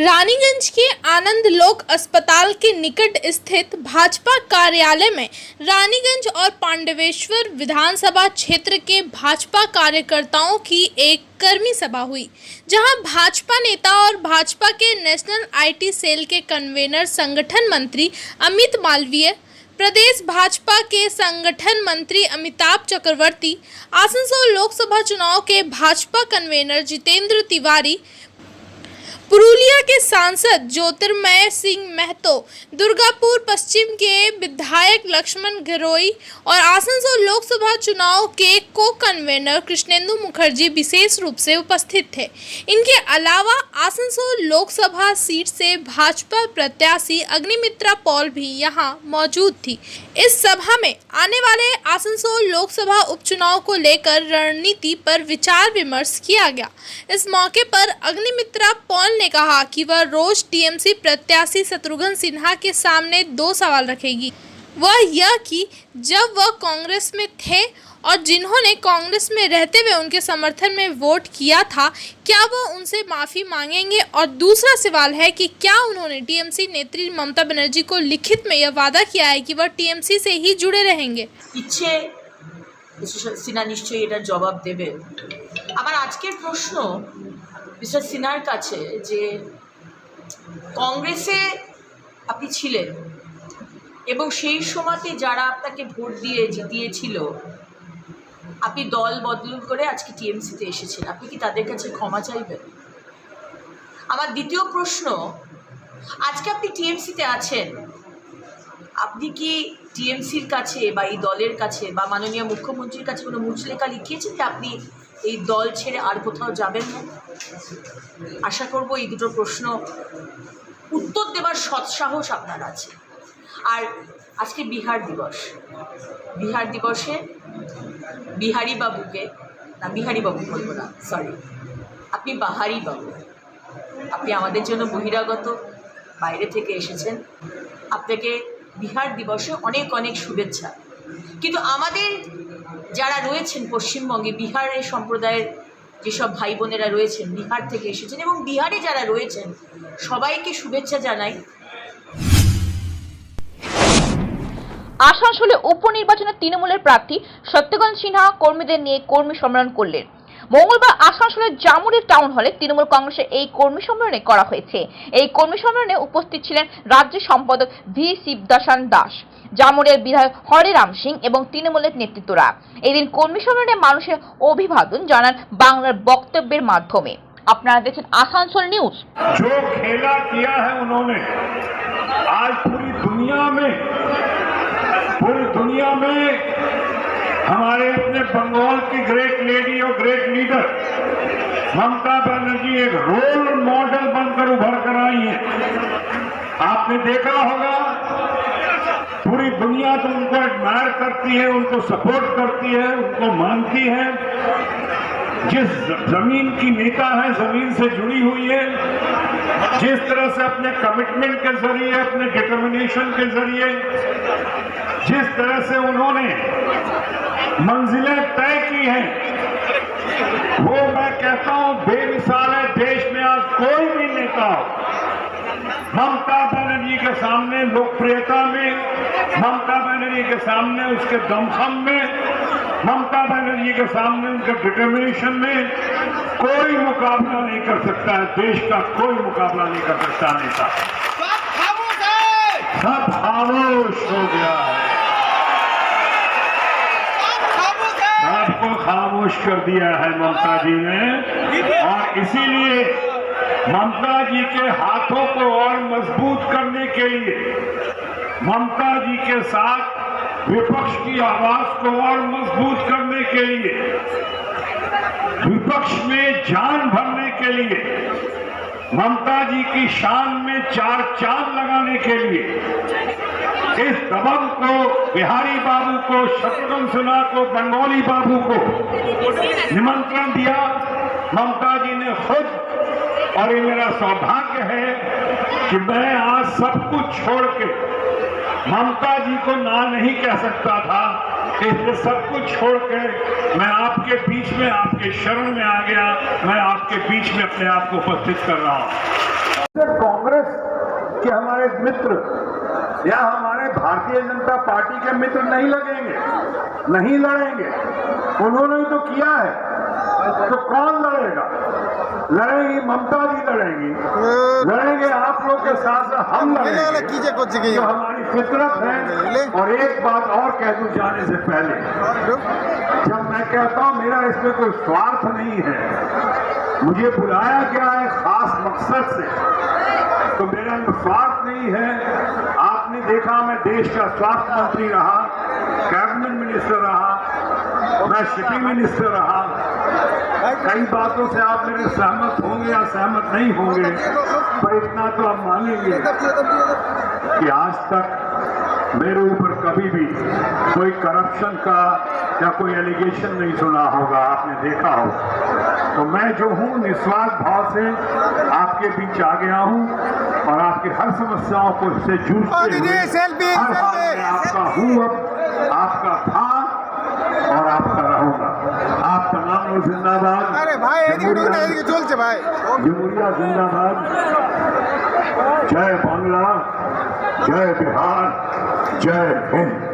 रानीगंज के आनंद लोक अस्पताल के निकट स्थित भाजपा कार्यालय में रानीगंज और पांडवेश्वर विधानसभा क्षेत्र के भाजपा कार्यकर्ताओं की एक कर्मी सभा हुई, जहां भाजपा नेता और भाजपा के नेशनल आईटी सेल के कन्वेनर संगठन मंत्री अमित मालवीय, प्रदेश भाजपा के संगठन मंत्री अमिताभ चक्रवर्ती, आसनसोल लोकसभा चुनाव के भाजपा कन्वेनर जितेंद्र तिवारी, पुरुलिया के सांसद ज्योतिर्मय सिंह महतो, दुर्गापुर पश्चिम के विधायक लक्ष्मण गिरोई और आसनसोल लोकसभा चुनाव के को कन्वेनर कृष्णेंदु मुखर्जी विशेष रूप से उपस्थित थे। इनके अलावा आसनसोल लोकसभा सीट से भाजपा प्रत्याशी अग्निमित्रा पॉल भी यहां मौजूद थी। इस सभा में आने वाले आसनसोल लोकसभा उपचुनाव को लेकर रणनीति पर विचार विमर्श किया गया। इस मौके पर अग्निमित्रा पॉल ने कहा कि वह रोज टीएमसी प्रत्याशी शत्रुघ्न सिन्हा के सामने दो सवाल रखेगी। वह यह कि जब वह कांग्रेस में थे और जिन्होंने कांग्रेस में रहते हुए उनके समर्थन में वोट किया था, क्या वह उनसे माफी मांगेंगे? और दूसरा सवाल है कि क्या उन्होंने टीएमसी नेत्री ममता बनर्जी को लिखित में यह वादा किया है कि वह टीएमसी से ही जुड़े रहेंगे? इच्छे सिन्हा निश्चयই এটার জবাব দেবে। আমার আজকের প্রশ্ন মিস্টার সিনহার কাছে যে কংগ্রেসে আপনি ছিলেন এবং সেই সময়তে যারা আপনাকে ভোট দিয়ে জিতিয়েছিল, আপনি দল বদল করে আজকে টিএমসিতে এসেছেন, আপনি কি তাদের কাছে ক্ষমা চাইবেন? আমার দ্বিতীয় প্রশ্ন, আজকে আপনি টিএমসিতে আছেন, আপনি কি টিএমসির কাছে বা এই দলের কাছে বা মাননীয় মুখ্যমন্ত্রীর কাছে কোনো মুচলেখা লিখিয়েছেন যে আপনি এই দল ছেড়ে আর কোথাও যাবেন না? আশা করব এই দুটো প্রশ্ন উত্তর দেবার সৎসাহস আপনার আছে। আর আজকে বিহার দিবস, বিহার দিবসে বিহারি বাবুকে না, বিহারি বাবু বলবো না, সরি, আপনি বাহারি বাবু, আপনি আমাদের জন্য বহিরাগত, বাইরে থেকে এসেছেন, আপনাকে বিহার দিবসে অনেক অনেক শুভেচ্ছা। কিন্তু আমাদের যারা রয়েছেন পশ্চিমবঙ্গে, বিহারের সম্প্রদায়ের যেসব ভাই বোনেরা রয়েছেন, বিহার থেকে এসেছেন এবং বিহারে যারা রয়েছেন, সবাইকে শুভেচ্ছা জানাই। আসানসোলে উপনির্বাচনে তৃণমূলের প্রার্থী সত্যগণ সিনহা কর্মীদের নিয়ে কর্মী সম্মেলন করলেন। মঙ্গলবার আসানসোলের জামুরি টাউন হলে তৃণমূল কংগ্রেসের এই কর্মী সম্মেলনে করা হয়েছে। এই কর্মী সম্মেলনে উপস্থিত ছিলেন রাজ্য সম্পাদক ভি শিবদাসান দাস, জামুরের বিধায়ক হরিরাম সিং এবং তৃণমূলের নেতৃত্বরা। এদিন কর্মী সম্মেলনে মানুষের অভিবাদন জানান বাংলার বক্তব্যের মাধ্যমে। আপনারা দেখছেন আসানসোল নিউজ। जो खेला किया है उन्होंने, आज पूरी दुनिया में हमारे अपने बंगाल की ग्रेट लेडी और ग्रेट लीडर ममता बनर्जी एक रोल मॉडल बनकर उभर कर आई है। आपने देखा होगा, पूरी दुनिया तो उनको एडमायर करती है, उनको सपोर्ट करती है, उनको मानती है। जिस जमीन की नेता है, जमीन से जुड़ी हुई है, जिस तरह से अपने कमिटमेंट के जरिए, अपने डिटर्मिनेशन के जरिए, जिस तरह से उन्होंने मंजिलें तय की हैं, वो मैं कहता हूं बेमिसाल है। देश में आज कोई भी नेता ममता बनर्जी के सामने लोकप्रियता में, ममता बनर्जी के सामने उसके दमखम में, ममता बनर्जी के सामने उनके डिटर्मिनेशन में कोई मुकाबला नहीं कर सकता है। देश का कोई मुकाबला नहीं कर सकता नेता। सब खामोश हो गया है, आपको खामोश कर दिया है ममता जी ने। और इसीलिए ममता जी के हाथों को और मजबूत करने के लिए, ममता जी के साथ विपक्ष की आवाज को और मजबूत करने के लिए, विपक्ष में जान भरने के लिए, ममता जी की शान में चार चांद लगाने के लिए इस दबंग को, बिहारी बाबू को, शत्रुघ्न सिन्हा को, बंगाली बाबू को निमंत्रण दिया ममता जी ने खुद। और ये मेरा सौभाग्य है कि मैं आज सब कुछ छोड़ के ममता जी को ना नहीं कह सकता था, इसलिए सब कुछ छोड़ के मैं आपके बीच में, आपके शरण में आ गया। मैं आपके बीच में अपने आप को उपस्थित कर रहा हूं। कांग्रेस के हमारे मित्र या हमारे भारतीय जनता पार्टी के मित्र नहीं लगेंगे, नहीं लड़ेंगे। उन्होंने तो किया है, तो कौन लड़ेगा? लड़ेंगी ममता जी, लड़ेंगे आप लोग के साथ हम लड़ेंगे, जो हमारी फितरत है। और एक बात और कह दूं जाने से पहले, जब मैं कहता हूं मेरा इसमें कोई स्वार्थ नहीं है, मुझे बुलाया गया है खास मकसद से, तो मेरा स्वार्थ नहीं है। आपने देखा मैं देश का स्वास्थ्य मंत्री रहा, कैबिनेट मिनिस्टर रहा, मैं शिपिंग मिनिस्टर रहा। कई बातों से आप मेरे सहमत होंगे या सहमत नहीं होंगे, पर इतना तो आप मानेंगे कि आज तक मेरे ऊपर कभी भी कोई करप्शन का या कोई एलिगेशन नहीं सुना होगा, आपने देखा होगा। तो मैं जो हूँ निस्वार्थ भाव से आपके बीच आ गया हूँ और आपकी हर समस्याओं को से जूझते हुए हर हाल में आपका हूँ, अब आपका था और आपका रहूंगा। आप तमाम लोग जिंदाबाद। अरे भाई चलছে भाई जमुरिया जिंदाबाद। जय बांग्ला, जय बिहार, जय हिंद।